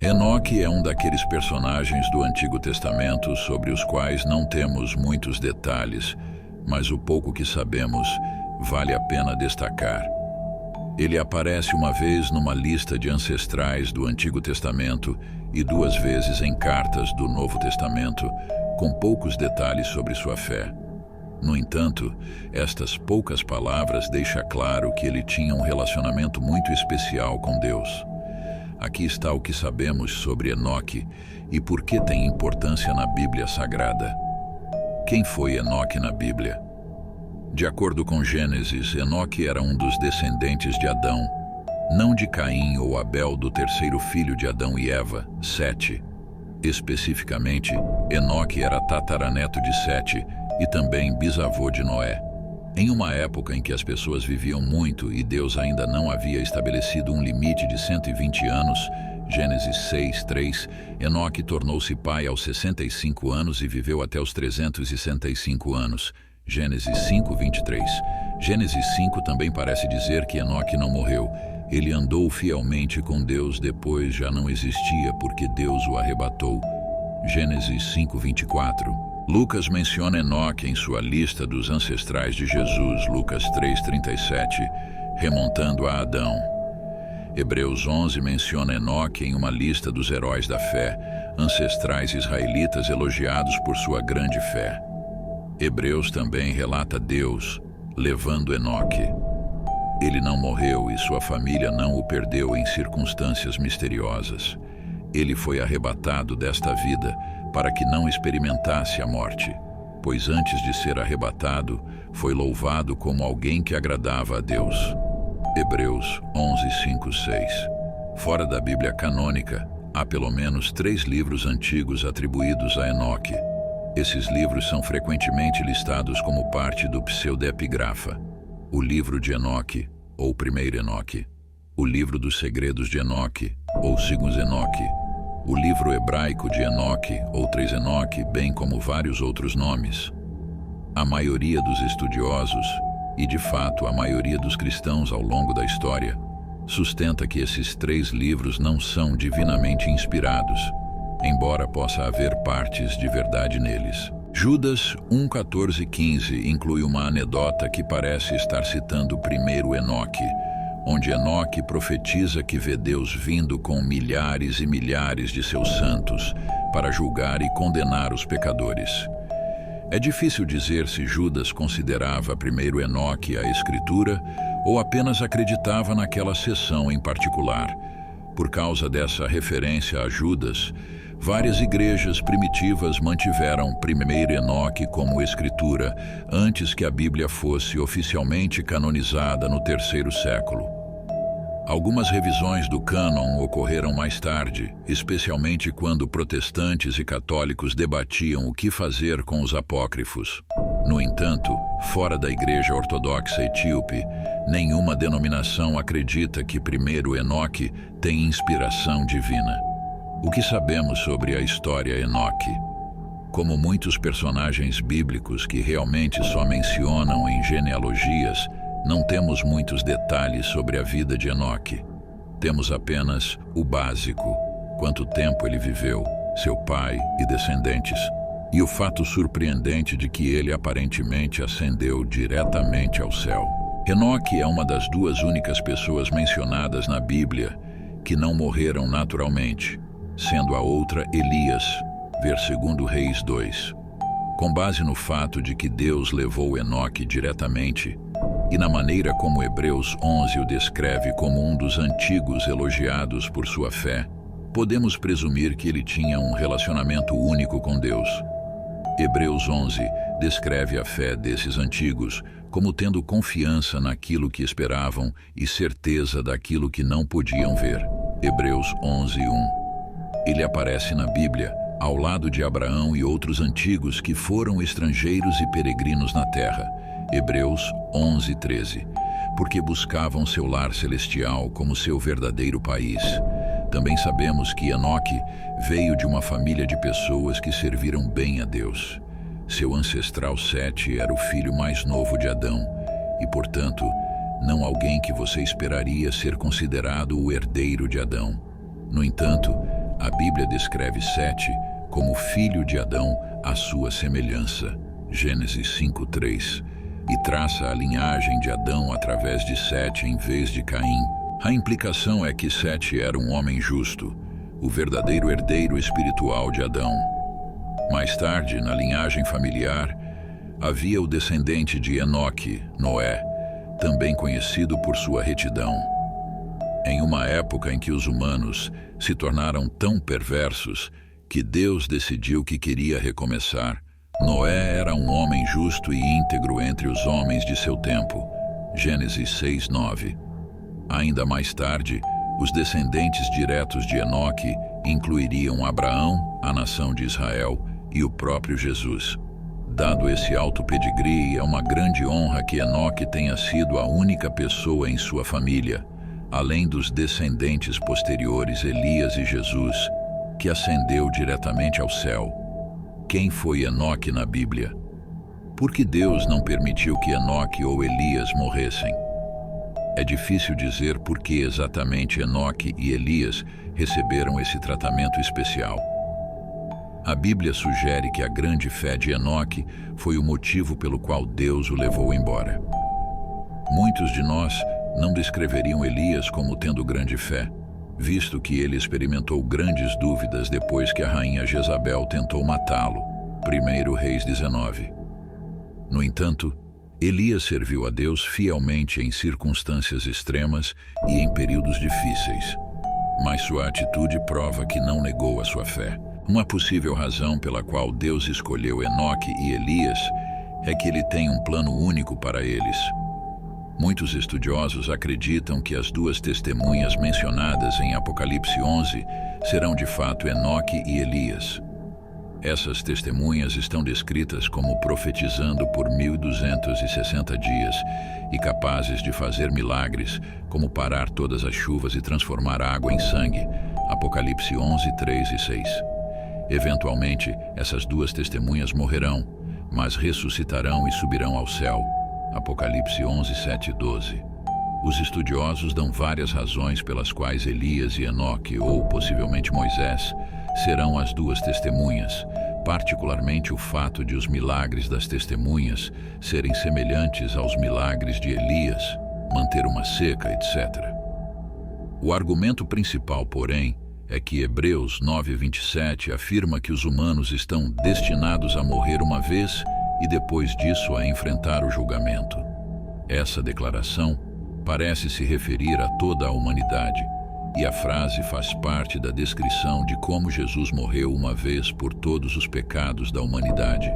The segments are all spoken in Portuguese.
Enoque é um daqueles personagens do Antigo Testamento sobre os quais não temos muitos detalhes, mas o pouco que sabemos vale a pena destacar. Ele aparece uma vez numa lista de ancestrais do Antigo Testamento e duas vezes em cartas do Novo Testamento, com poucos detalhes sobre sua fé. No entanto, estas poucas palavras deixam claro que ele tinha um relacionamento muito especial com Deus. Aqui está o que sabemos sobre Enoque e por que tem importância na Bíblia Sagrada. Quem foi Enoque na Bíblia? De acordo com Gênesis, Enoque era um dos descendentes de Adão, não de Caim ou Abel, do terceiro filho de Adão e Eva, Sete. Especificamente, Enoque era tataraneto de Sete e também bisavô de Noé. Em uma época em que as pessoas viviam muito e Deus ainda não havia estabelecido um limite de 120 anos, Gênesis 6:3, Enoque tornou-se pai aos 65 anos e viveu até os 365 anos, Gênesis 5:23. Gênesis 5 também parece dizer que Enoque não morreu. Ele andou fielmente com Deus, depois já não existia porque Deus o arrebatou, Gênesis 5:24. Lucas menciona Enoque em sua lista dos ancestrais de Jesus, Lucas 3:37, remontando a Adão. Hebreus 11 menciona Enoque em uma lista dos heróis da fé, ancestrais israelitas elogiados por sua grande fé. Hebreus também relata Deus levando Enoque. Ele não morreu e sua família não o perdeu em circunstâncias misteriosas. Ele foi arrebatado desta vida para que não experimentasse a morte, pois antes de ser arrebatado, foi louvado como alguém que agradava a Deus. Hebreus 11:5-6. Fora da Bíblia canônica, há pelo menos 3 livros antigos atribuídos a Enoque. Esses livros são frequentemente listados como parte do pseudepigrafa: o livro de Enoque, ou primeiro Enoque, o livro dos segredos de Enoque, ou segundo Enoque, o livro hebraico de Enoque, ou 3 Enoque, bem como vários outros nomes. A maioria dos estudiosos, e de fato a maioria dos cristãos ao longo da história, sustenta que esses 3 livros não são divinamente inspirados, embora possa haver partes de verdade neles. Judas 1:14-15 inclui uma anedota que parece estar citando o primeiro Enoque, onde Enoque profetiza que vê Deus vindo com milhares e milhares de seus santos para julgar e condenar os pecadores. É difícil dizer se Judas considerava primeiro Enoque a Escritura ou apenas acreditava naquela seção em particular. Por causa dessa referência a Judas, várias igrejas primitivas mantiveram primeiro Enoque como escritura antes que a Bíblia fosse oficialmente canonizada no 3º século. Algumas revisões do cânon ocorreram mais tarde, especialmente quando protestantes e católicos debatiam o que fazer com os apócrifos. No entanto, fora da Igreja Ortodoxa Etíope, nenhuma denominação acredita que primeiro Enoque tem inspiração divina. O que sabemos sobre a história Enoque? Como muitos personagens bíblicos que realmente só mencionam em genealogias, não temos muitos detalhes sobre a vida de Enoque. Temos apenas o básico: quanto tempo ele viveu, seu pai e descendentes, e o fato surpreendente de que ele aparentemente ascendeu diretamente ao céu. Enoque é uma das 2 únicas pessoas mencionadas na Bíblia que não morreram naturalmente, sendo a outra Elias, ver 2 Reis 2. Com base no fato de que Deus levou Enoque diretamente, e na maneira como Hebreus 11 o descreve como um dos antigos elogiados por sua fé, podemos presumir que ele tinha um relacionamento único com Deus. Hebreus 11 descreve a fé desses antigos como tendo confiança naquilo que esperavam e certeza daquilo que não podiam ver. Hebreus 11:1. Ele aparece na Bíblia ao lado de Abraão e outros antigos que foram estrangeiros e peregrinos na terra. Hebreus 11:13, porque buscavam seu lar celestial como seu verdadeiro país. Também sabemos que Enoque veio de uma família de pessoas que serviram bem a Deus. Seu ancestral Sete era o filho mais novo de Adão e, portanto, não alguém que você esperaria ser considerado o herdeiro de Adão. No entanto, A Bíblia descreve Sete como filho de Adão à sua semelhança, Gênesis 5:3, e traça a linhagem de Adão através de Sete em vez de Caim. A implicação é que Sete era um homem justo, o verdadeiro herdeiro espiritual de Adão. Mais tarde, na linhagem familiar, havia o descendente de Enoque, Noé, também conhecido por sua retidão. Em uma época em que os humanos se tornaram tão perversos que Deus decidiu que queria recomeçar, Noé era um homem justo e íntegro entre os homens de seu tempo. Gênesis 6:9. Ainda mais tarde, os descendentes diretos de Enoque incluiriam Abraão, a nação de Israel e o próprio Jesus. Dado esse alto pedigree, é uma grande honra que Enoque tenha sido a única pessoa em sua família, além dos descendentes posteriores Elias e Jesus, que ascendeu diretamente ao céu. Quem foi Enoque na Bíblia? Por que Deus não permitiu que Enoque ou Elias morressem? É difícil dizer por que exatamente Enoque e Elias receberam esse tratamento especial. A Bíblia sugere que a grande fé de Enoque foi o motivo pelo qual Deus o levou embora. Muitos de nós não descreveriam Elias como tendo grande fé, visto que ele experimentou grandes dúvidas depois que a rainha Jezabel tentou matá-lo. 1 Reis 19. No entanto, Elias serviu a Deus fielmente em circunstâncias extremas e em períodos difíceis, mas sua atitude prova que não negou a sua fé. Uma possível razão pela qual Deus escolheu Enoque e Elias é que ele tem um plano único para eles. Muitos estudiosos acreditam que as duas testemunhas mencionadas em Apocalipse 11 serão de fato Enoque e Elias. Essas testemunhas estão descritas como profetizando por 1260 dias e capazes de fazer milagres, como parar todas as chuvas e transformar água em sangue. Apocalipse 11, 3 e 6. Eventualmente, essas duas testemunhas morrerão, mas ressuscitarão e subirão ao céu. Apocalipse 11, 7 e 12. Os estudiosos dão várias razões pelas quais Elias e Enoque, ou possivelmente Moisés, serão as duas testemunhas, particularmente o fato de os milagres das testemunhas serem semelhantes aos milagres de Elias, manter uma seca, etc. O argumento principal, porém, é que Hebreus 9:27 afirma que os humanos estão destinados a morrer uma vez e depois disso a enfrentar o julgamento. Essa declaração parece se referir a toda a humanidade, e a frase faz parte da descrição de como Jesus morreu uma vez por todos os pecados da humanidade.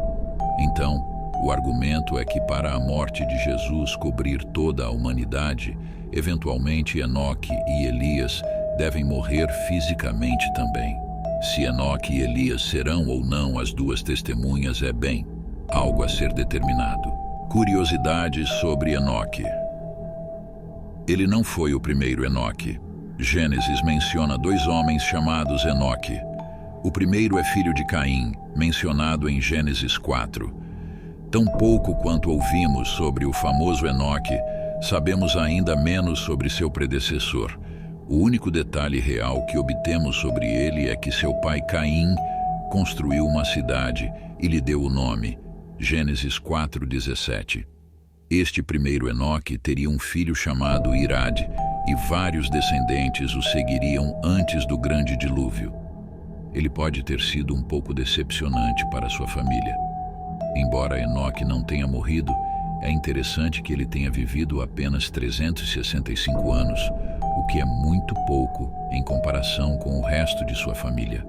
Então, o argumento é que para a morte de Jesus cobrir toda a humanidade, eventualmente Enoque e Elias devem morrer fisicamente também. Se Enoque e Elias serão ou não as duas testemunhas é bem algo a ser determinado. Curiosidades sobre Enoque. Ele não foi o primeiro Enoque. Gênesis menciona dois homens chamados Enoque. O primeiro é filho de Caim, mencionado em Gênesis 4. Tão pouco quanto ouvimos sobre o famoso Enoque, sabemos ainda menos sobre seu predecessor. O único detalhe real que obtemos sobre ele é que seu pai Caim construiu uma cidade e lhe deu o nome, Gênesis 4:17. Este primeiro Enoque teria um filho chamado Irade, e vários descendentes o seguiriam antes do grande dilúvio. Ele pode ter sido um pouco decepcionante para sua família. Embora Enoque não tenha morrido, é interessante que ele tenha vivido apenas 365 anos, o que é muito pouco em comparação com o resto de sua família.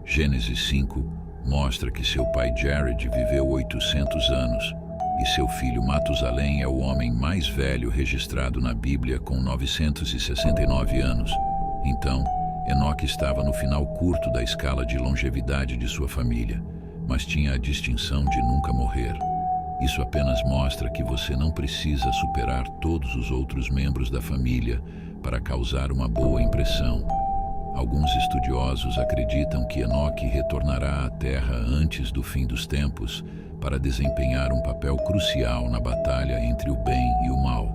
Gênesis 5 mostra que seu pai Jared viveu 800 anos, e seu filho Matusalém é o homem mais velho registrado na Bíblia com 969 anos. Então, Enoque estava no final curto da escala de longevidade de sua família, mas tinha a distinção de nunca morrer. Isso apenas mostra que você não precisa superar todos os outros membros da família para causar uma boa impressão. Alguns estudiosos acreditam que Enoque retornará à Terra antes do fim dos tempos para desempenhar um papel crucial na batalha entre o bem e o mal.